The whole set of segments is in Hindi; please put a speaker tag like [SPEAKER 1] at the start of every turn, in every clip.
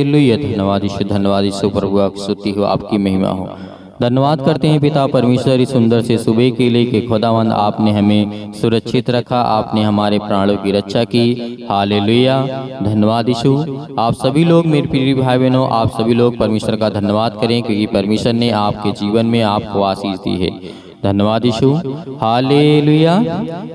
[SPEAKER 1] हालेलुया। धन्यवाद यीशु, धन्यवाद यीशु प्रभु, आपकी स्तुति हो, आपकी महिमा हो। धन्यवाद करते हैं पिता परमेश्वर इस सुंदर से सुबह के लिए कि खुदावंद आपने हमें सुरक्षित रखा, आपने हमारे प्राणों की रक्षा की। हालेलुया। धन्यवाद यीशु। आप सभी लोग मेरे प्रिय भाई बहनों, आप सभी लोग परमेश्वर का धन्यवाद करें क्योंकि परमेश्वर ने आपके जीवन में आपको आशीष दी है। धन्यवाद यीशु। हालेलुया।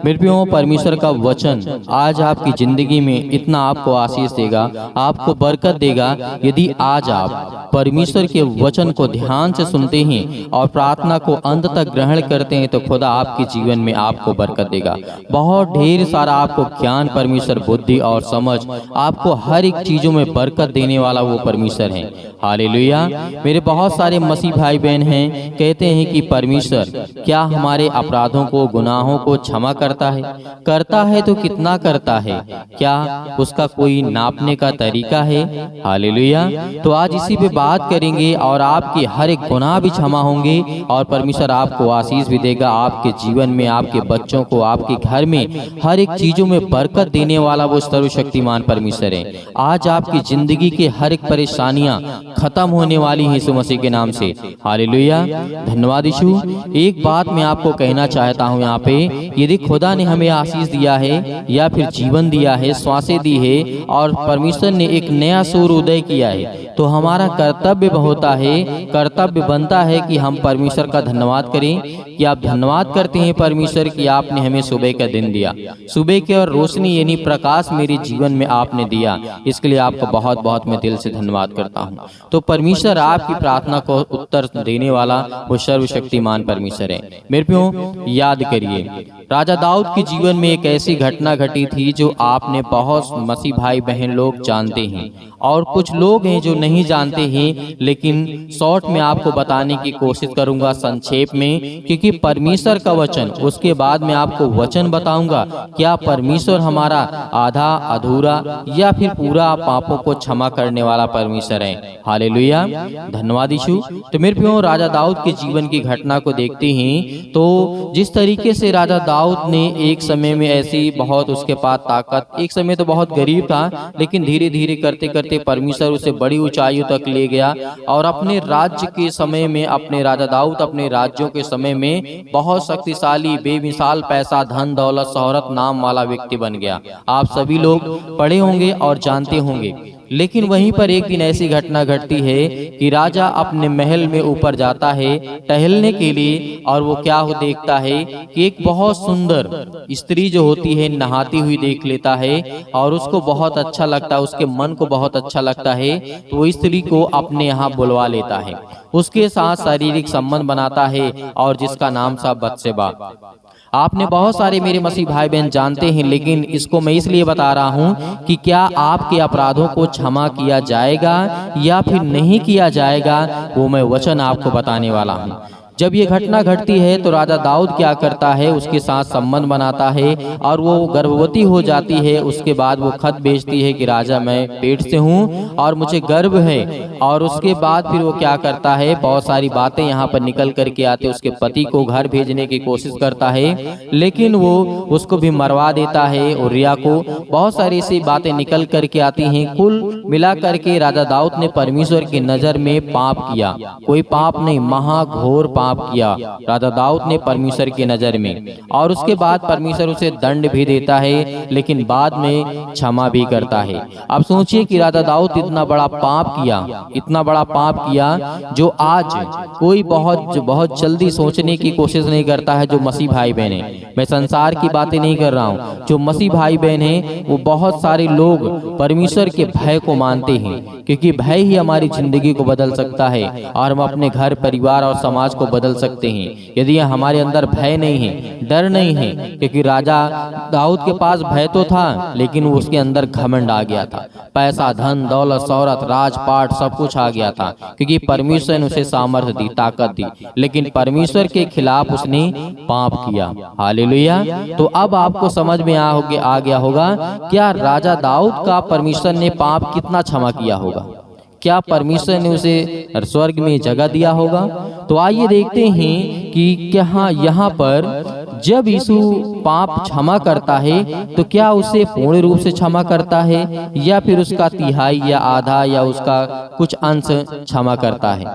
[SPEAKER 1] मेरे प्रियो, परमेश्वर का वचन आज आपकी जिंदगी में इतना आपको आशीष देगा, आपको बरकत देगा। यदि आज आप परमेश्वर के वचन को ध्यान से सुनते हैं और प्रार्थना को अंत तक ग्रहण करते हैं तो खुदा आपके जीवन में आपको बरकत देगा। बहुत ढेर सारा आपको ज्ञान, परमेश्वर बुद्धि और समझ, आपको हर एक चीजों में बरकत देने वाला वो परमेश्वर है। हालेलुया। मेरे बहुत सारे मसीह भाई बहन हैं, कहते हैं कि परमेश्वर क्या हमारे अपराधों को, गुनाहों को क्षमा करता है? करता है तो कितना करता है? क्या उसका कोई नापने का तरीका है? हालेलुया। तो आज इसी पे बात करेंगे और आपके हर एक गुनाह भी क्षमा होंगे और परमेश्वर आपको आशीष भी देगा। आपके जीवन में, आपके बच्चों को, आपके घर में हर एक चीजों में बरकत देने वाला वो सर्वशक्तिमान परमेश्वर है। आज आपकी जिंदगी के हर एक परेशानियां खत्म होने वाली हैं यीशु मसीह के नाम से। हालेलुया। धन्यवाद यीशु। एक बात मैं आपको कहना चाहता हूँ यहाँ पे, यदि खुदा ने हमें आशीष दिया है या फिर जीवन दिया है, श्वासें दी है और परमेश्वर ने एक नया सूर्य उदय किया है, तो हमारा कर्तव्य होता है, कर्तव्य बनता है कि हम परमेश्वर का धन्यवाद करें। कि आप धन्यवाद करते हैं परमेश्वर कि आपने हमें सुबह का दिन दिया, सुबह की और रोशनी यानी प्रकाश मेरे जीवन में आपने दिया। इसके लिए आपको बहुत बहुत मैं दिल से धन्यवाद करता हूँ। तो परमेश्वर आपकी प्रार्थना को उत्तर देने वाला वो सर्वशक्तिमान परमेश्वर है। मेरे प्रियो, याद करिए, राजा दाऊद के जीवन में एक ऐसी घटना घटी थी जो आपने बहुत मसीह भाई बहन लोग जानते हैं और कुछ लोग हैं जो नहीं जानते हैं, लेकिन शॉर्ट में आपको बताने की कोशिश करूंगा संक्षेप में, क्योंकि परमेश्वर का वचन, उसके बाद मैं आपको वचन बताऊंगा क्या परमेश्वर हमारा आधा अधूरा या फिर पूरा पापों को क्षमा करने वाला परमेश्वर है। हालेलुया। धन्यवाद यीशु। तो मेरे प्रियो, राजा दाऊद के जीवन की घटना को देखते हैं तो जिस तरीके से राजा दाऊद ने एक समय में ऐसी बहुत उसके पास ताकत, एक समय तो बहुत गरीब था, लेकिन धीरे धीरे करते करते परमेश्वर उसे बड़ी ऊंचाइयों तक ले गया और अपने राज्य के समय में, अपने राजा दाऊद अपने राज्यों के समय में बहुत शक्तिशाली, बेमिसाल पैसा, धन दौलत, शोहरत नाम वाला व्यक्ति बन गया। आप सभी लोग पढ़े होंगे और जानते होंगे। लेकिन वहीं पर एक दिन ऐसी घटना घटती है कि राजा अपने महल में ऊपर जाता है टहलने के लिए और वो क्या हो देखता है कि एक बहुत सुंदर स्त्री जो होती है नहाती हुई देख लेता है और उसको बहुत अच्छा लगता है, उसके मन को बहुत अच्छा लगता है, तो वो स्त्री को अपने यहाँ बुलवा लेता है, उसके साथ शारीरिक संबंध बनाता है और जिसका नाम था बत्शेबा। आपने बहुत सारे मेरे मसीह भाई बहन जानते हैं, लेकिन इसको मैं इसलिए बता रहा हूं कि क्या आपके अपराधों को क्षमा किया जाएगा या फिर नहीं किया जाएगा, वो मैं वचन आपको बताने वाला हूं। जब ये घटना घटती है तो राजा दाऊद क्या करता है, उसके साथ संबंध बनाता है और वो गर्भवती हो जाती है। उसके बाद वो खत भेजती है कि राजा मैं पेट से हूँ और मुझे गर्भ है, और उसके बाद फिर वो क्या करता है, बहुत सारी बातें यहाँ पर निकल करके आते, उसके पति को घर भेजने की कोशिश करता है, लेकिन वो उसको भी मरवा देता है, उरिया को। बहुत सारी ऐसी बातें निकल करके आती हैं। कुल मिला करके राजा दाऊद ने परमेश्वर की नजर में पाप किया, कोई पाप नहीं, महाघोर पाप किया राजा दाऊद ने परमेश्वर की नजर में। और उसके बाद परमेश्वर उसे दंड भी देता है, लेकिन बाद में क्षमा भी करता है। अब सोचिए कि राजा दाऊद इतना बड़ा पाप किया, इतना बड़ा पाप किया जो आज कोई बहुत जल्दी सोचने की कोशिश नहीं करता है। जो मसीह भाई बहन है, मैं संसार की बातें नहीं कर रहा हूँ, जो मसीह भाई बहन है वो बहुत सारे लोग परमेश्वर के भय को मानते हैं, क्योंकि भय ही हमारी जिंदगी को बदल सकता है और हम अपने घर, परिवार और समाज को बदल सकते हैं यदि हमारे अंदर भय नहीं है, डर नहीं है। क्योंकि राजा दाऊद के पास भय तो था, लेकिन उसके अंदर घमंड आ गया था, पैसा, धन दौलत, शौहरत, राजपाट सब कुछ आ गया था, क्योंकि परमेश्वर ने उसे सामर्थ्य दी, ताकत दी, लेकिन परमेश्वर के खिलाफ उसने पाप किया। हालेलुया। तो अब आपको समझ में आ गया होगा क्या राजा दाऊद का परमेश्वर ने पाप कितना क्षमा किया होगा, क्या परमेश्वर ने उसे स्वर्ग में जगह दिया होगा। तो आइए देखते हैं कि क्या यहाँ पर जब यीशु पाप क्षमा करता है तो क्या उसे पूर्ण रूप से क्षमा करता है या फिर उसका तिहाई या आधा या उसका कुछ अंश क्षमा करता है?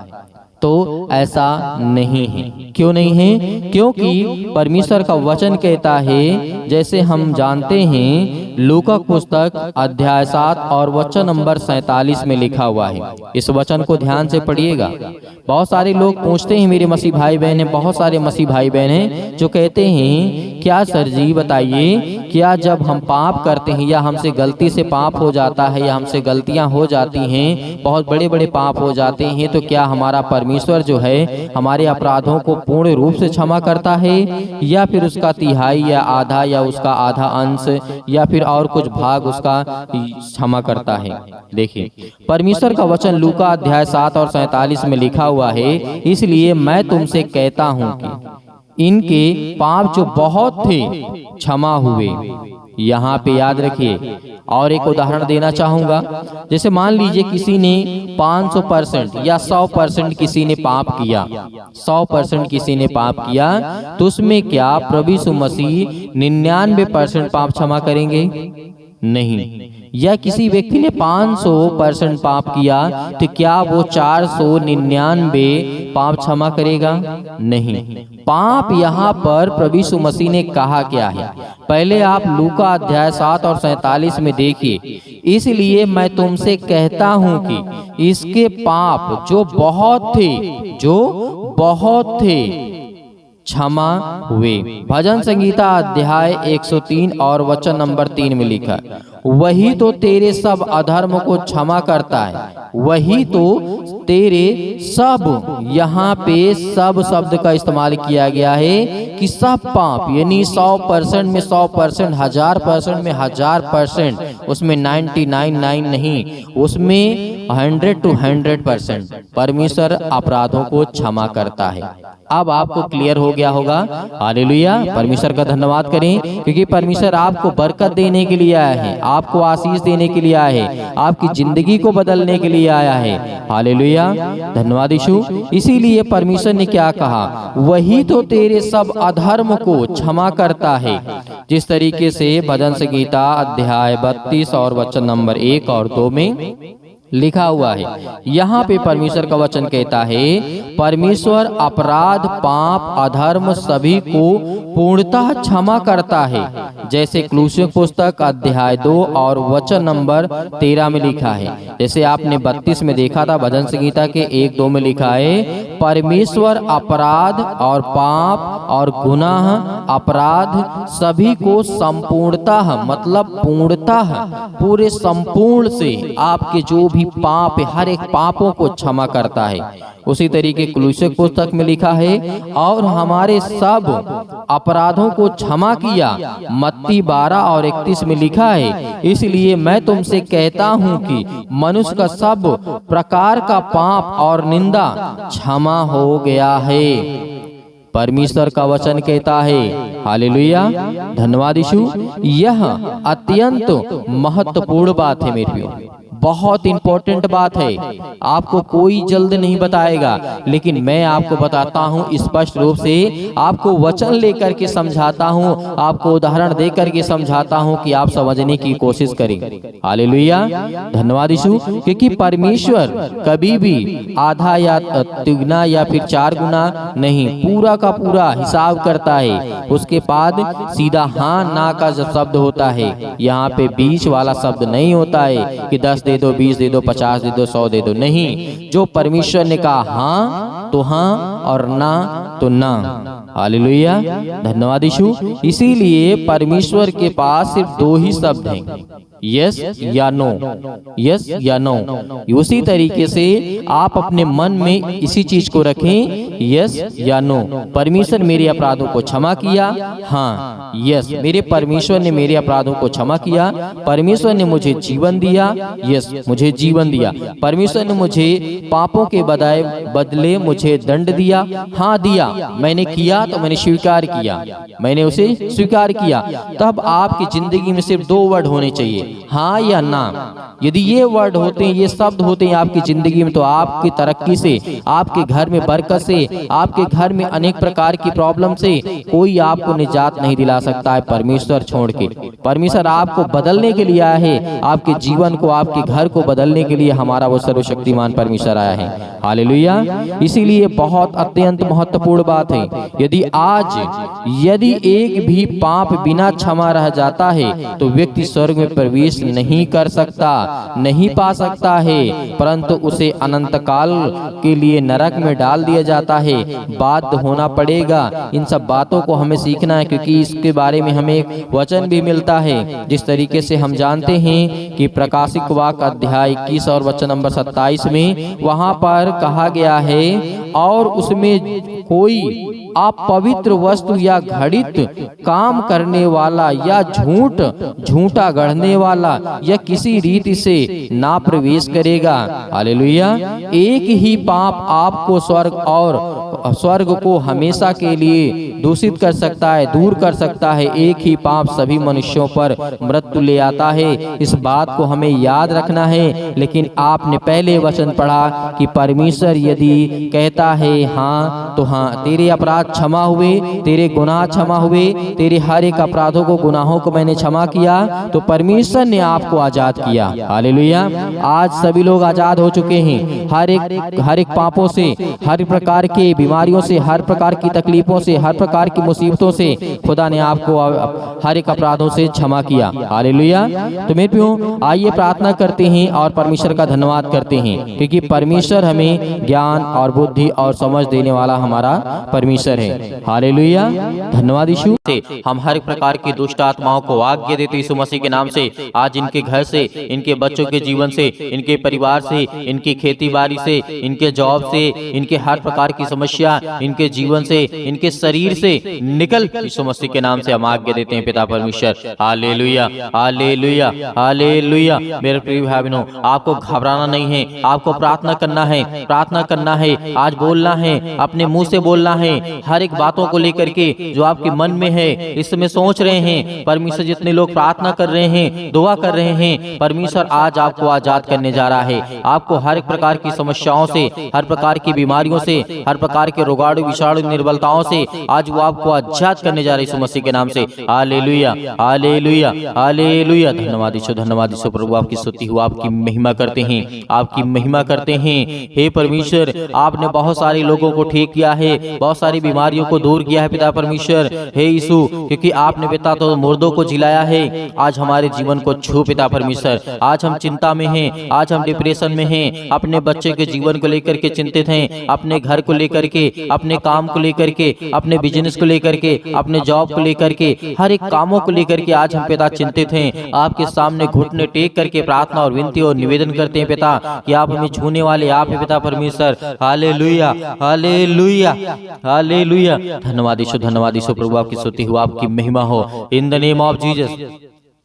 [SPEAKER 1] तो ऐसा नहीं है। क्यों नहीं है? क्योंकि परमेश्वर का वचन कहता है, जैसे हम जानते हैं लूका पुस्तक अध्याय 7 और वचन नंबर 47 में लिखा हुआ है। इस वचन को ध्यान से पढ़िएगा। बहुत सारे लोग पूछते हैं, मेरे मसीह भाई बहन हैं, बहुत सारे मसीह भाई बहन हैं जो कहते हैं, क्या सर जी बताइए, क्या जब हम पाप करते हैं या हमसे गलती से पाप हो जाता है या हमसे गलतियां हो जाती हैं, बहुत बड़े बड़े पाप हो जाते हैं, तो क्या हमारा परमेश्वर जो है हमारे अपराधों को पूर्ण रूप से क्षमा करता है या फिर उसका तिहाई या आधा या उसका आधा अंश या फिर और कुछ भाग उसका क्षमा करता है? देखिए, परमेश्वर का वचन लूका अध्याय 7 और 47 में लिखा हुआ है, इसलिए मैं तुमसे कहता हूं कि इनके पाप जो बहुत थे क्षमा हुए। यहाँ पे याद रखिए। और एक उदाहरण देना चाहूंगा, जैसे मान लीजिए किसी ने 500% या 100% किसी ने पाप किया, 100% किसी ने पाप किया, तो उसमें क्या प्रभु यीशु मसीह 99% पाप क्षमा करेंगे? नहीं। या किसी व्यक्ति ने 500% पाप किया, तो क्या वो 499 पाप क्षमा करेगा? नहीं। पाप यहाँ पर प्रभु यीशु मसीह ने कहा क्या है, पहले आप लूका अध्याय 7 और 47 में देखिए। इसलिए मैं तुमसे कहता हूँ कि इसके पाप जो बहुत थे क्षमा हुए। भजन संगीता अध्याय 103 और वचन नंबर 3 में लिखा, वही तो तेरे सब अधर्म को क्षमा करता है, वही तो तेरे सब, यहाँ पे सब शब्द का इस्तेमाल किया गया है कि सब पाप, यानी 100% में 100%, 1000% में 1000%, उसमें 99 नहीं, उसमें 100 to 100% परमेश्वर अपराधों को क्षमा करता है। अब आपको क्लियर हो गया होगा। हालेलुया, परमेश्वर का धन्यवाद करें, क्योंकि परमेश्वर आपको बरकत देने के लिए आया है, आपको आशीष देने के लिए आया है, आपकी जिंदगी को बदलने के लिए आया है। हालेलुया, धन्यवाद यीशु। इसीलिए परमेश्वर ने क्या कहा, वही तो तेरे सब अधर्म को क्षमा करता है। जिस तरीके से भजन संगीता अध्याय 32 और वचन नंबर 1 और 2 में लिखा हुआ है, यहाँ पे परमेश्वर का वचन कहता है, परमेश्वर अपराध, पाप, अधर्म सभी को पूर्णतः क्षमा करता है। जैसे क्लूसियों पुस्तक अध्याय 2 और वचन नंबर 13 में लिखा है। जैसे आपने 32 में देखा था, भजन संगीता के 1-2 में लिखा है, परमेश्वर अपराध और पाप और गुनाह, अपराध सभी को संपूर्णतः, मतलब पूर्णतः, पूरे संपूर्ण से आपके जो भी पाप है, हर एक पापों को क्षमा करता है। उसी तरीके कुलुस्से पुस्तक में लिखा है, और हमारे सब अपराधों को क्षमा किया। मत्ती 12 और 31 में लिखा है, इसलिए मैं तुमसे कहता हूँ कि मनुष्य का सब प्रकार का पाप और निंदा क्षमा हो गया है। परमेश्वर का वचन कहता है। हालेलुया, धन्यवाद यीशु। यह अत्यंत महत्वपूर्ण बात है मेरे प्रियो, बहुत इंपॉर्टेंट बात है। आपको कोई जल्द नहीं बताएगा, लेकिन मैं आपको बताता हूँ स्पष्ट रूप से, आपको वचन लेकर के समझाता हूँ, आपको उदाहरण देकर के समझाता हूँ कि आप समझने की कोशिश करें। हालेलुया, धन्यवाद यीशु। क्योंकि परमेश्वर कभी भी आधा या तिगुना या फिर 4 गुना नहीं, पूरा का पूरा हिसाब करता है। उसके बाद सीधा हाँ ना का जब शब्द होता है, यहाँ पे बीच वाला शब्द नहीं होता है कि 10 दे दो, 20 दे दो, 50 दे दो, 100 दे दो, नहीं। जो परमेश्वर ने कहा हाँ तो हाँ और ना तो ना। हालेलुया, धन्यवाद यीशु। इसीलिए परमेश्वर के पास सिर्फ 2 ही शब्द हैं, यस या नो, यस या नो। उसी तरीके से आप अपने मन में इसी चीज को रखें, यस या नो। परमेश्वर मेरे अपराधों को क्षमा किया, हाँ, यस, मेरे परमेश्वर ने मेरे अपराधों को क्षमा किया। परमेश्वर ने मुझे जीवन दिया, यस, मुझे जीवन दिया। परमेश्वर ने मुझे पापों के बदले मुझे दंड दिया, हाँ दिया। मैंने किया तो मैंने स्वीकार किया, मैंने उसे स्वीकार किया। तब आपकी जिंदगी में सिर्फ 2 वर्ड होने चाहिए, हाँ या ना। यदि ये वर्ड होते हैं, ये शब्द होते हैं आपकी जिंदगी में, तो आपकी तरक्की से, आपके घर में बरकत से, आपके घर में अनेक प्रकार की प्रॉब्लम से कोई आपको निजात नहीं दिला सकता है परमेश्वर छोड़ के। परमेश्वर आपको बदलने के लिए आया है, आपके जीवन को, आपके घर को बदलने के लिए हमारा वो सर्वशक्तिमान परमेश्वर आया है। हालेलुया। इसीलिए बहुत अत्यंत महत्वपूर्ण बात है, यदि एक भी पाप बिना क्षमा रह जाता है तो व्यक्ति स्वर्ग में प्रवेश नहीं कर सकता, नहीं पा सकता है, परंतु उसे अनंत काल के लिए नरक में डाल दिया जाता है, बाध्य होना पड़ेगा। इन सब बातों को हमें सीखना है, क्योंकि इसके बारे में हमें एक वचन भी मिलता है। जिस तरीके से हम जानते हैं कि प्रकाशिक वाक्य अध्याय 21 और वचन नंबर 27 में वहां पर कहा गया है, और उसमें कोई अपवित्र वस्तु या घड़ित काम करने वाला या झूठा गढ़ने वाला या किसी रीति से ना प्रवेश करेगा। हालेलुया। एक ही पाप आपको स्वर्ग को हमेशा के लिए दूषित कर सकता है, दूर कर सकता है। एक ही पाप सभी मनुष्यों पर मृत्यु ले आता है। इस बात को हमें याद रखना है। लेकिन आपने पहले वचन पढ़ा कि परमेश्वर यदि कहता है हाँ तो हाँ, तेरे अपराध क्षमा हुए, तेरे गुनाह क्षमा हुए, तेरे हर एक अपराधों को, गुनाहों को मैंने क्षमा किया, तो परमेश्वर ने आपको आजाद किया। हालेलुया। आज सभी लोग आजाद हो चुके हैं हर एक पापों से, हर प्रकार के बीमारियों से, हर प्रकार की तकलीफों से, हर प्रकार की मुसीबतों से खुदा ने आपको हर एक अपराधों से क्षमा किया। हालेलुया। तो मेरे प्रियो, आइए प्रार्थना करते हैं और परमेश्वर का धन्यवाद करते हैं, क्योंकि परमेश्वर हमें ज्ञान और बुद्धि और समझ देने वाला हमारा परमेश्वर है। हालेलुया। धन्यवाद यीशु। हम हर प्रकार की दुष्ट आत्माओं को आज्ञा देते यीशु मसीह के नाम से, आज इनके घर से, इनके बच्चों के जीवन से, इनके परिवार से, इनकी खेती बाड़ी से, इनके जॉब से, इनके हर प्रकार की समस्या, इनके जीवन से, इनके शरीर से निकल यीशु मसीह के नाम से हम आज्ञा देते हैं पिता परमेश्वर। Hallelujah, hallelujah, hallelujah. मेरे प्रिय भाई बहनों, आपको घबराना नहीं है, आपको प्रार्थना करना है, प्रार्थना करना है, आज बोलना है, अपने मुंह से बोलना है। हर एक बातों को लेकर के जो आपके मन में है, इस समय सोच रहे हैं, परमेश्वर जितने लोग प्रार्थना कर रहे हैं, दुआ कर रहे हैं, परमेश्वर आज आपको आजाद करने जा रहा है। आपको हर एक प्रकार की समस्याओं से, हर प्रकार की बीमारियों से, हर प्रकार के रोगाणु विषाणु निर्बलताओं से आज वो आपको आजाद करने जा रहे हैं यीशु मसीह के नाम से। Hallelujah, hallelujah, hallelujah. धन्यवाद यीशु, धन्यवाद यीशु। प्रभु आपकी स्तुति हो, आपकी महिमा करते हैं, आपकी महिमा करते हैं। हे परमेश्वर, आपने बहुत सारे लोगों को ठीक किया है, बहुत सारी बीमारियों को दूर किया है पिता परमेश्वर। हे यीशु, क्योंकि आपने पिता तो मुर्दों को जिलाया है, आज हमारे जीवन को छू पिता परमेश्वर। आज हम चिंता में हैं, आज हम डिप्रेशन में हैं, अपने बच्चे के जीवन को लेकर के चिंतित हैं, अपने घर को लेकर के, अपने काम को लेकर के, अपने बिजनेस को लेकर के, अपने जॉब को लेकर के, हर एक कामों को लेकर के आज हम पिता चिंतित हैं। आपके सामने घुटने टेक करके प्रार्थना और विनती और निवेदन करते हैं पिता कि आप हमें छूने वाले आप हैं पिता परमेश्वर। Hallelujah, hallelujah, hallelujah. धन्यवाद यीशु, धन्यवाद यीशु। प्रभु आपकी स्तुति हो, आपकी महिमा हो। In the name of Jesus,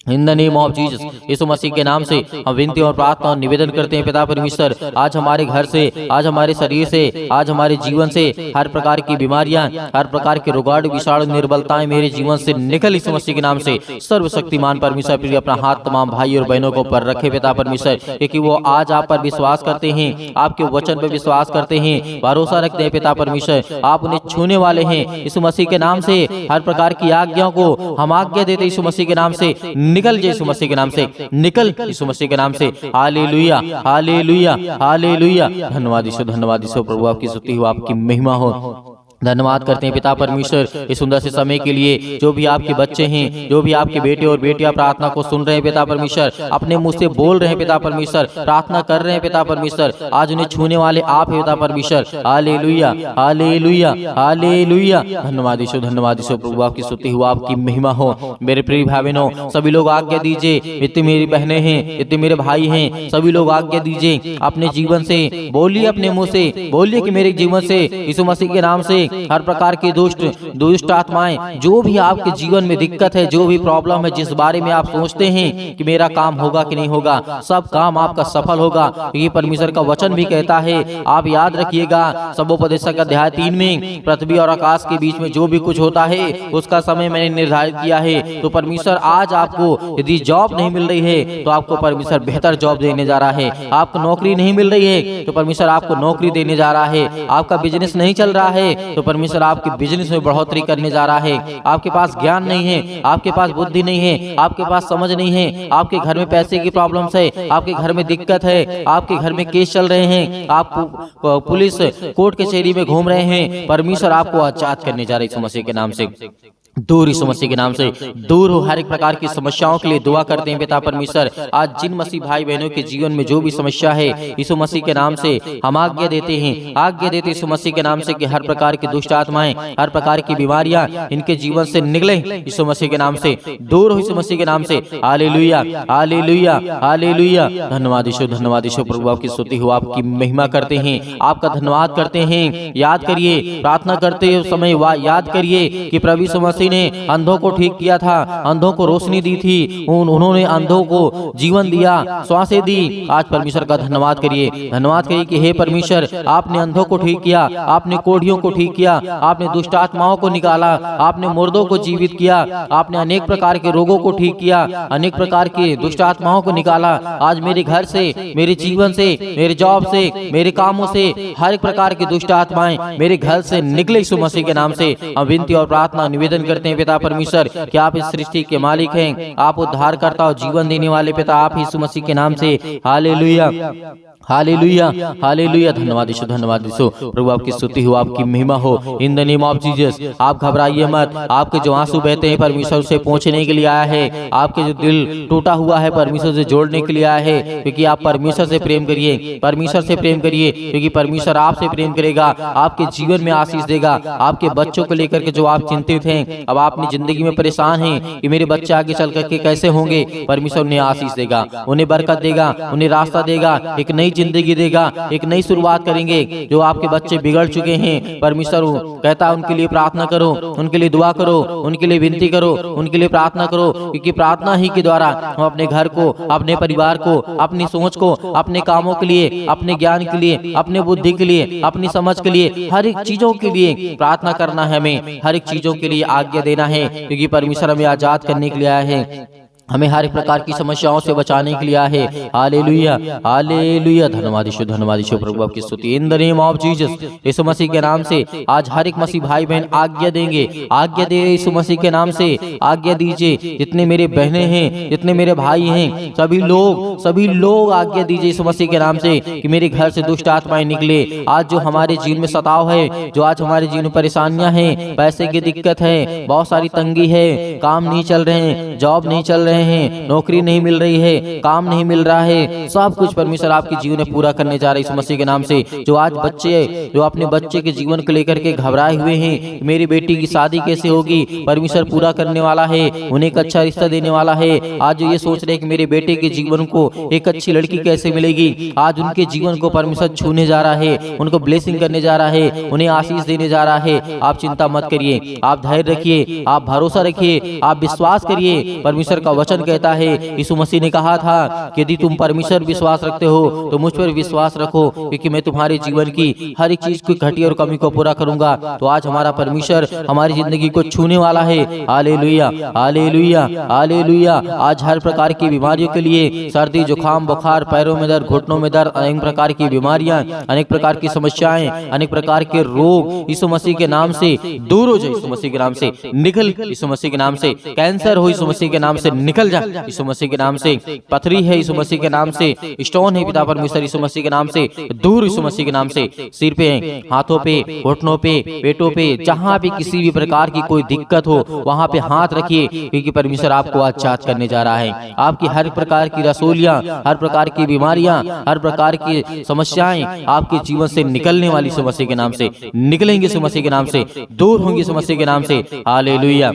[SPEAKER 1] in the name of Jesus, यीशु मसीह के नाम से हम विनती और प्रार्थना और निवेदन करते हैं पिता परमेश्वर। आज हमारे घर से, आज हमारे शरीर से, आज हमारे जीवन से हर प्रकार की बीमारियां, हर प्रकार के रोगाणु विषाणु निर्बलताएं मेरे जीवन से निकल यीशु मसीह के नाम से। सर्वशक्तिमान परमेश्वर प्रिय अपना हाथ तमाम भाई और बहनों को पर रखे पिता परमेश्वर, क्योंकि वो आज आप पर विश्वास करते हैं, आपके वचन पर विश्वास करते हैं, भरोसा रखते हैं पिता परमेश्वर। आप उन्हें छूने वाले हैं यीशु मसीह के नाम से। हर प्रकार की आज्ञाओं को हम आज्ञा देते यीशु मसीह के नाम से, निकल जाए यीशु मसीह के नाम से, निकल यीशु मसीह के नाम से। Hallelujah, hallelujah, hallelujah. धन्यवाद यीशु, धन्यवाद यीशु। प्रभु आपकी स्तुति हो, आपकी महिमा हो। धन्यवाद करते हैं पिता परमेश्वर इस सुंदर से समय के लिए। जो भी आपके बच्चे हैं, जो भी आपके बेटे और बेटियां प्रार्थना को सुन रहे हैं पिता परमेश्वर, अपने मुंह से बोल रहे हैं पिता परमेश्वर, प्रार्थना कर रहे हैं पिता परमेश्वर, आज उन्हें छूने वाले आप हैं पिता परमेश्वर। Hallelujah, hallelujah, hallelujah. धन्यवाद यीशु, धन्यवाद यीशु। प्रभु आपकी स्तुति हो, आपकी महिमा हो। मेरे प्रिय भाई बहनों, सभी लोग आज्ञा दीजिए, इतनी मेरी बहनें हैं, इतने मेरे भाई हैं, सभी लोग आज्ञा दीजिए, अपने जीवन से बोलिए, अपने मुंह से बोलिए कि मेरे जीवन से यीशु मसीह के नाम से हर प्रकार की दुष्ट आत्माएं, जो भी आपके जीवन में दिक्कत है, जो भी प्रॉब्लम है, जिस बारे में आप सोचते हैं कि मेरा काम होगा कि नहीं होगा, सब काम आपका सफल होगा। क्योंकि परमेश्वर का वचन भी कहता है, आप याद रखिएगा सबोपदेशक अध्याय 3 में, पृथ्वी और आकाश के बीच में जो भी कुछ होता है उसका समय मैंने निर्धारित किया है। तो परमेश्वर आज आपको यदि जॉब नहीं मिल रही है तो आपको परमेश्वर बेहतर जॉब देने जा रहा है। आपको नौकरी नहीं मिल रही है तो परमेश्वर आपको नौकरी देने जा रहा है। आपका बिजनेस नहीं चल रहा है तो परमेश्वर आपके बिजनेस में बढ़ोतरी करने जा रहा है। आपके पास ज्ञान नहीं है, आपके पास बुद्धि नहीं है, आपके पास समझ नहीं है, आपके घर में पैसे की प्रॉब्लम्स है, आपके घर में दिक्कत है, आपके घर में केस चल रहे हैं, आप पुलिस कोर्ट कचहरी में घूम रहे हैं, परमेश्वर आपको आजाद करने जा रहे हैं यीशु मसीह के नाम से। दूर यीशु मसीह के नाम से दूर हो हर एक प्रकार की समस्याओं के लिए दुआ करते हैं पिता परमेश्वर। आज जिन मसीह भाई बहनों के जीवन में जो भी समस्या है यीशु मसीह के नाम से हम आज्ञा देते हैं, आज्ञा देते यीशु मसीह के नाम से कि हर प्रकार की दुष्ट आत्माएं, हर प्रकार की बीमारियां इनके जीवन से निकले यीशु मसीह के नाम से, दूर हो यीशु मसीह के नाम से। Hallelujah, hallelujah, hallelujah. धन्यवाद यीशु, धन्यवाद यीशु। प्रभु आपकी स्तुति हो, आपकी महिमा करते हैं, आपका धन्यवाद करते हैं। याद करिए, प्रार्थना करते समय याद करिए कि प्रभु यीशु मसीह ने अंधों को ठीक किया था, अंधों को रोशनी दी थी, उन्होंने अंधों को जीवन दिया, श्वासें दी। आज परमेश्वर का धन्यवाद करिए, धन्यवाद करिए कि हे परमेश्वर, आपने अंधों को ठीक किया, आपने कोढ़ियों को ठीक किया, आपने दुष्ट आत्माओं को निकाला, आपने मुर्दों को जीवित किया, आपने अनेक प्रकार के रोगों को ठीक किया, अनेक प्रकार की दुष्ट आत्माओं को निकाला। आज मेरे घर से, मेरे जीवन से, मेरे जॉब से, मेरे कामों से हर एक प्रकार की दुष्ट आत्माएं मेरे घर से निकले यीशु मसीह के नाम से। हम विनती और प्रार्थना निवेदन करते हैं पिता परमेश्वर कि आप इस सृष्टि के मालिक हैं, आप उद्धार करता और जीवन देने वाले पिता, आप यीशु मसीह के नाम से। Hallelujah, hallelujah, hallelujah. धन्यवाद यीशु, धन्यवाद यीशु। प्रभु आपकी स्तुति हो, आपकी महिमा हो। In the name of Jesus आप घबराइए मत। आपके जो आंसू बहते हैं परमेश्वर से पहुंचने के लिए आया है, आपके जो दिल टूटा हुआ है परमेश्वर से जोड़ने के लिए आया है। क्योंकि आप परमेश्वर से प्रेम करिए, परमेश्वर से प्रेम करिए, क्योंकि परमेश्वर आपसे प्रेम करेगा, आपके जीवन में आशीष देगा। आपके बच्चों को लेकर के जो आप चिंतित हैं, अब आप अपनी जिंदगी में परेशान हैं कि मेरे बच्चे आगे चल करके कैसे होंगे, परमेश्वर उन्हें आशीष देगा, उन्हें बरकत देगा, उन्हें रास्ता देगा, एक नई जिंदगी देगा, एक नई शुरुआत करेंगे। जो आपके बच्चे बिगड़ चुके हैं, परमेश्वर कहता है उनके लिए प्रार्थना करो, उनके लिए दुआ करो, उनके लिए विनती करो, उनके लिए प्रार्थना करो। क्योंकि प्रार्थना ही के द्वारा हम अपने घर को, अपने परिवार को, अपनी सोच को, अपने कामों के लिए, अपने ज्ञान के लिए, अपने बुद्धि के लिए, अपनी समझ के लिए, हर एक चीजों के लिए प्रार्थना करना है। हमें हर एक चीजों के लिए आज्ञा देना है, क्योंकि परमेश्वर हमें आजाद करने के लिए आया है, हमें हर एक प्रकार की समस्याओं से बचाने के लिए आया है। Hallelujah, hallelujah. धन्यवाद यीशु, धन्यवाद यीशु। प्रभु आपकी स्तुति। In the name of Jesus, यीशु मसीह के नाम से आज हर एक मसीह भाई बहन आज्ञा देंगे, आज्ञा दे यीशु मसीह के नाम से आज्ञा दीजिए। जितने मेरे बहनें हैं, जितने मेरे भाई हैं, सभी लोग आज्ञा दीजिए यीशु मसीह के नाम से कि मेरे घर से दुष्ट आत्माएं निकले। आज जो हमारे जीवन में सताव है, जो आज हमारे जीवन में परेशानियां हैं, पैसे की दिक्कत है, बहुत सारी तंगी है, काम नहीं चल रहे हैं, जॉब नहीं चल रहे हैं, नौकरी नहीं मिल रही है, काम नहीं मिल रहा है, सब कुछ परमेश्वर आपके जीवन में पूरा करने जा रहे हैं यीशु मसीह के नाम से। जो आज बच्चे, जो अपने बच्चे के जीवन को लेकर के घबराए हुए हैं, मेरी बेटी की शादी कैसे होगी, परमेश्वर पूरा करने वाला है, उन्हें एक अच्छा रिश्ता देने वाला है। आज जो ये सोच रहे हैं कि मेरे बेटे के जीवन को एक अच्छी लड़की कैसे मिलेगी, आज उनके जीवन को परमेश्वर छूने जा रहा है, उनको ब्लेसिंग करने जा रहा है, उन्हें आशीष देने जा रहा है। आप चिंता मत करिए, आप धैर्य रखिए, आप भरोसा रखिए, आप विश्वास करिए। परमेश्वर का वचन कहता है, यीशु मसीह ने कहा था कि यदि तुम परमेश्वर विश्वास रखते हो तो मुझ पर विश्वास रखो, क्योंकि मैं तुम्हारे जीवन की हर एक चीज की घटी और कमी को पूरा करूंगा। तो आज हमारा परमेश्वर हमारी जिंदगी को छूने वाला है। Hallelujah, hallelujah, hallelujah. आज हर प्रकार की बीमारियों के लिए, सर्दी, जुकाम, बुखार, पैरों में दर्द, घुटनों में दर्द, अनेक प्रकार की बीमारियां, अनेक प्रकार की समस्याएं, अनेक प्रकार के रोग यीशु मसीह के नाम से दूर हो जाए, यीशु मसीह के नाम से निकल, यीशु मसीह के नाम से कैंसर हो यीशु मसीह के नाम से निकल जा, यीशु मसीह के नाम से पथरी है यीशु मसीह के नाम से, स्टोन है पिता परमेश्वर यीशु मसीह के नाम से दूर, यीशु मसीह के नाम से। सिर पे, हाथों पे, घुटनों पे, पेटों पे, जहां भी किसी भी प्रकार की कोई दिक्कत हो वहां पे हाथ रखिए, क्योंकि परमेश्वर आपको आजाद करने जा रहा है। आपकी हर प्रकार की रसोलियां, हर प्रकार की बीमारियां, हर प्रकार की समस्याएं आपके जीवन से निकलने वाली यीशु मसीह के नाम से निकलेंगे, यीशु मसीह के नाम से दूर होंगे, यीशु मसीह के नाम से। Hallelujah,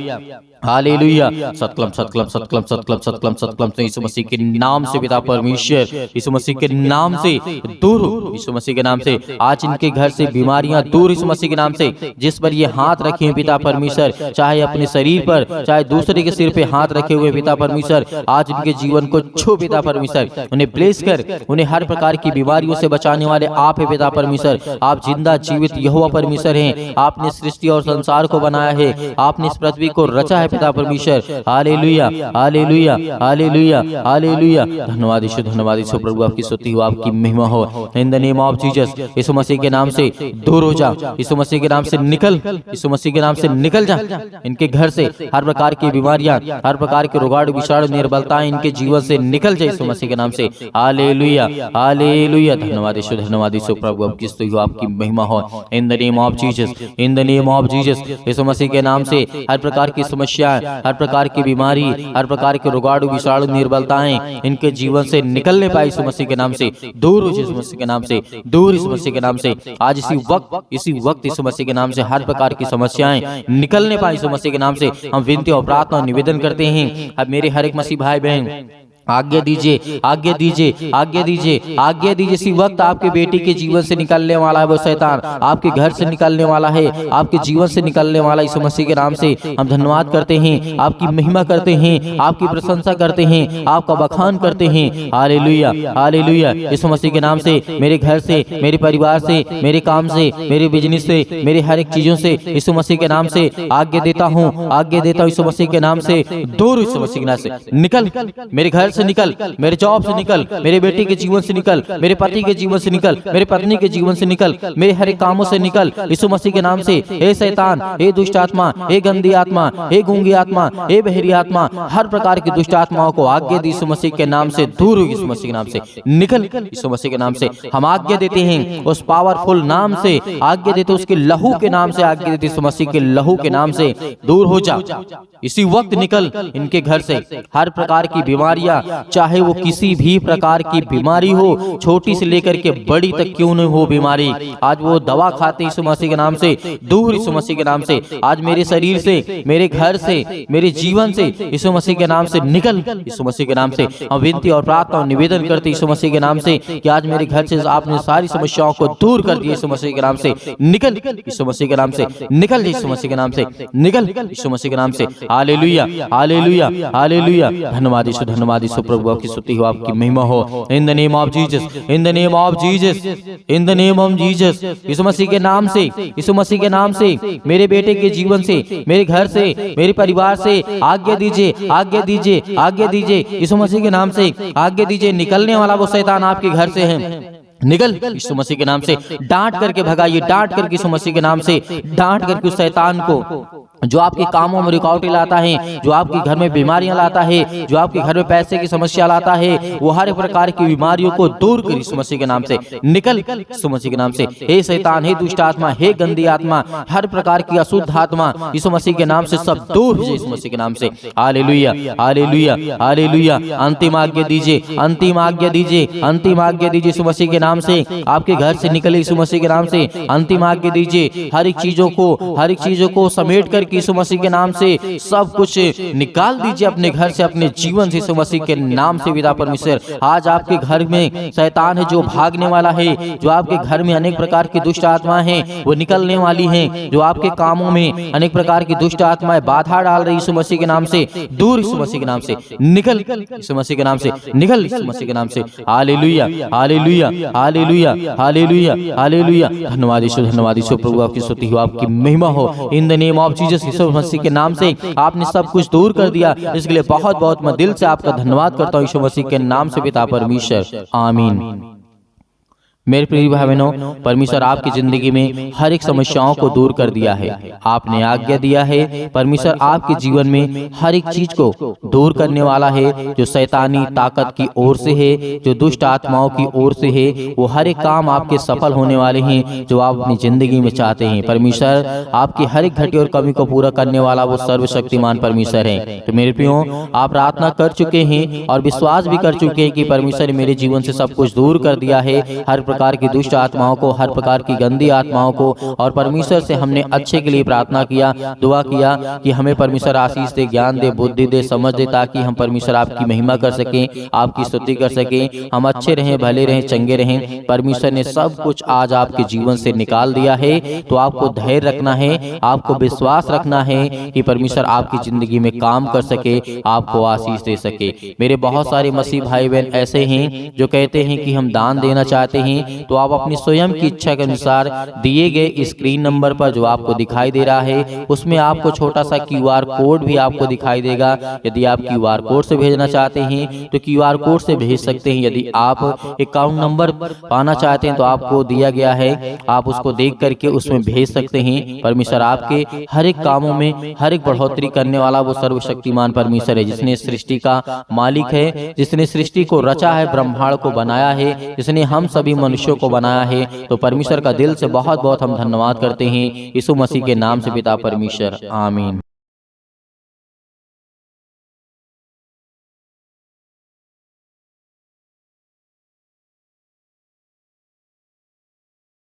[SPEAKER 1] hallelujah. सतकलम सतकलम सतकलम सतकलम सतकलम सतकलम। तो यीशु मसीह के नाम से पिता परमेश्वर, यीशु मसीह के नाम से दूर हो, यीशु मसीह के नाम से आज इनके घर से बीमारियां दूर, यीशु मसीह के नाम से। जिस पर ये हाथ रखे हैं पिता परमेश्वर, चाहे अपने शरीर पर चाहे दूसरे के सिर पे हाथ रखे हुए पिता परमेश्वर, आज इनके जीवन को छू पिता परमेश्वर, उन्हें ब्लेस कर, उन्हें हर प्रकार की बीमारियों से बचाने वाले आप है पिता परमेश्वर। आप जिंदा जीवित यहोवा परमेश्वर हैं। आपने सृष्टि और संसार को बनाया है, आपने इस पृथ्वी को रचा है पिता परमेश्वर। Hallelujah hallelujah hallelujah hallelujah. धन्यवाद यीशु, धन्यवाद यीशु प्रभु, आपकी स्तुति हो, आपकी महिमा हो। In the name of Jesus, यीशु मसीह के नाम से दूर हो जा, यीशु मसीह के नाम से निकल, यीशु मसीह के नाम से निकल जा। इनके घर से हर प्रकार की बीमारियां, हर प्रकार के रोगाणु विषाणु निर्बलताएं इनके जीवन से निकल जाए यीशु मसीह के नाम से। Hallelujah hallelujah. धन्यवाद यीशु, धन्यवाद यीशु प्रभु, आपकी स्तुति हो, आपकी महिमा हो। In the name of Jesus, in the name of Jesus, यीशु मसीह के नाम से हर प्रकार की समस्या, हर प्रकार की बीमारी, हर प्रकार के रोगाणु विषाणु निर्बलताएं इनके जीवन से निकलने पाए यीशु मसीह के नाम से। दूर हो यीशु मसीह के नाम से, दूर यीशु मसीह के नाम से। आज इसी वक्त यीशु मसीह के नाम से हर प्रकार की समस्याएं निकलने पाए यीशु मसीह के नाम से। हम विनती और प्रार्थना निवेदन करते हैं। अब मेरे हर एक मसीह भाई बहन आज्ञा दीजिए, आज्ञा दीजिए, आज्ञा दीजिए, आज्ञा दीजिए। इसी वक्त आपके बेटी के जीवन से निकलने वाला है वो शैतान, आपके घर से निकलने वाला है, आपके जीवन से निकलने वाला यीशु मसीह के नाम से। हम धन्यवाद करते हैं, आपकी महिमा करते हैं, आपकी प्रशंसा करते हैं, आपका बखान करते हैं। Hallelujah hallelujah. यीशु मसीह के नाम से मेरे घर से, मेरे परिवार से, मेरे काम से, मेरे बिजनेस से, मेरे हर एक चीजों से यीशु मसीह के नाम से आज्ञा देता हूँ, आज्ञा देता हूँ यीशु मसीह के नाम से। दूर यीशु मसीह के नाम से निकल, मेरे घर से निकल, मेरे जॉब से निकल, मेरे बेटे के जीवन से निकल, मेरे पति के जीवन से निकल, मेरे पत्नी के जीवन से निकल, मेरे हर एक कामों से निकल यीशु मसीह के नाम से। हे शैतान, हे दुष्ट आत्मा, हे गंदी आत्मा, हे गूंगी आत्मा, हे बहरी आत्मा, हर प्रकार की दुष्ट आत्माओं को आज्ञा दी यीशु मसीह के नाम से। दूर हो यीशु मसीह के नाम से, निकल यीशु मसीह के नाम से। हम आज्ञा देते हैं उस पावरफुल नाम से, आज्ञा देते उसके लहू के नाम से, आज्ञा देते यीशु मसीह के लहू के नाम से। दूर हो जा, इसी वक्त निकल इनके घर से। हर प्रकार की बीमारियां, चाहे वो किसी भी प्रकार की बीमारी हो, छोटी से लेकर के बड़ी तक क्यों न हो बीमारी, आज वो दवा खाते यीशु मसीह के नाम से। दूर यीशु मसीह के नाम से। आज मेरे शरीर से, मेरे घर से, मेरे जीवन से यीशु मसीह के नाम से निकल यीशु मसीह के नाम से। हम विनती और प्रार्थना और निवेदन करते यीशु मसीह के नाम से कि आज मेरे घर से आपने सारी समस्याओं को दूर कर दिया यीशु मसीह के नाम से। निकल यीशु मसीह के नाम से, निकल यीशु मसीह के नाम से, निकल यीशु मसीह के नाम से। Hallelujah hallelujah hallelujah. धन्यवाद यीशु, धन्यवाद यीशु प्रभु, आपकी स्तुति हो, आपकी महिमा हो। In the name of Jesus, in the name of Jesus, in the name of Jesus. यीशु मसीह के नाम से, यीशु मसीह के नाम से मेरे बेटे के जीवन से, मेरे घर से, मेरे परिवार से आज्ञा दीजिए, आज्ञा दीजिए, आज्ञा दीजिए यीशु मसीह के नाम से, आज्ञा दीजिए। निकलने वाला वो शैतान आपके घर से है, निकल यीशु मसीह के नाम से। डांट करके भगाइए, डांट करके यीशु मसीह के नाम से, डांट करके उस शैतान को जो आपके कामों में रुकावटें लाता है, जो आपके घर में बीमारियां लाता है, जो आपके घर में पैसे की समस्या लाता है, वो हर प्रकार की बीमारियों को दूर कर यीशु मसीह के नाम से। निकल यीशु मसीह के नाम से। हे शैतान, हे दुष्ट आत्मा, हे गंदी आत्मा, हर प्रकार की अशुद्ध आत्मा यीशु मसीह के नाम से सब दूर हो यीशु मसीह के नाम से। Hallelujah hallelujah hallelujah. अंतिम आज्ञा दीजिए, अंतिम आज्ञा दीजिए, अंतिम आज्ञा दीजिए यीशु मसीह के नाम से। आपके घर से निकले यीशु मसीह के नाम से। अंतिम आज्ञा दीजिए, हर एक चीजों को समेट कर यीशु मसीह के नाम से सब कुछ निकाल दीजिए अपने घर से, अपने जीवन से यीशु मसीह के नाम से। पिता परमेश्वर, आज आपके घर में शैतान है जो भागने वाला है, जो आपके घर में अनेक प्रकार की दुष्ट आत्माएं हैं वो निकलने वाली हैं, जो आपके कामों में अनेक प्रकार की दुष्ट आत्माएं बाधा डाल रही यीशु मसीह के नाम से। दूर यीशु मसीह के नाम से, निकल यीशु मसीह के नाम से, निकल यीशु मसीह के नाम से। Hallelujah hallelujah hallelujah hallelujah hallelujah. धन्यवाद यीशु, धन्यवाद यीशु प्रभु, आपकी स्तुति हो, आपकी महिमा हो। In the name of Jesus, यीशु मसीह के नाम से आपने सब कुछ दूर कर दिया, इसके लिए बहुत बहुत मैं दिल से आपका धन्यवाद करता हूँ यीशु मसीह के नाम से पिता परमेश्वर, आमीन। मेरे प्रिय भाई बहनों, परमेश्वर आपकी जिंदगी में हर एक समस्याओं को दूर कर दिया है। आपने आज्ञा दिया है, परमेश्वर आपके जीवन में हर एक चीज को दूर करने वाला है। जो शैतानी ताकत की ओर से है, जो दुष्ट आत्माओं की ओर से है, वो हर एक काम आपके सफल होने वाले हैं जो आप अपनी जिंदगी में चाहते हैं। परमेश्वर आपकी हर एक घटी और कमी को पूरा करने वाला वो सर्वशक्तिमान परमेश्वर है। तो मेरे प्रियो, आप प्रार्थना कर चुके हैं और विश्वास भी कर चुके हैं कि परमेश्वर मेरे जीवन से सब कुछ दूर कर दिया है, हर प्रकार की दुष्ट आत्माओं को, हर प्रकार की गंदी आत्माओं को, और परमेश्वर से हमने अच्छे के लिए प्रार्थना किया, दुआ किया कि हमें परमेश्वर आशीष दे, ज्ञान दे, बुद्धि दे, समझ दे, ताकि हम परमेश्वर आपकी महिमा कर सकें, आपकी स्तुति कर सकें, हम अच्छे रहें, भले रहें, चंगे रहें। परमेश्वर ने सब कुछ आज आपके जीवन से निकाल दिया है, तो आपको धैर्य रखना है, आपको विश्वास रखना है कि परमेश्वर आपकी जिंदगी में काम कर सके, आपको आशीष दे सके। मेरे बहुत सारे मसीह भाई बहन ऐसे हैं जो कहते हैं कि हम दान देना चाहते हैं, तो आप अपनी स्वयं की इच्छा के अनुसार दिए गए स्क्रीन नंबर पर जो आपको दिखाई दे रहा है, उसमें आपको छोटा सा QR कोड भी आपको दिखाई देगा। यदि आप QR कोड से भेजना चाहते हैं तो QR कोड से भेज सकते हैं। यदि आप अकाउंट नंबर पाना चाहते हैं तो आपको दिया गया है, आप उसको देख करके उसमें भेज सकते हैं। परमेश्वर आपके हर एक कामों में हर एक बढ़ोतरी करने वाला वो सर्वशक्तिमान परमेश्वर है, जिसने सृष्टि का मालिक है, जिसने सृष्टि को रचा है, ब्रह्मांड को बनाया है, जिसने हम सभी मनुष्यों को बनाया है। तो परमेश्वर का दिल से बहुत बहुत हम धन्यवाद करते हैं, यीशु मसीह के नाम से पिता परमेश्वर, आमीन।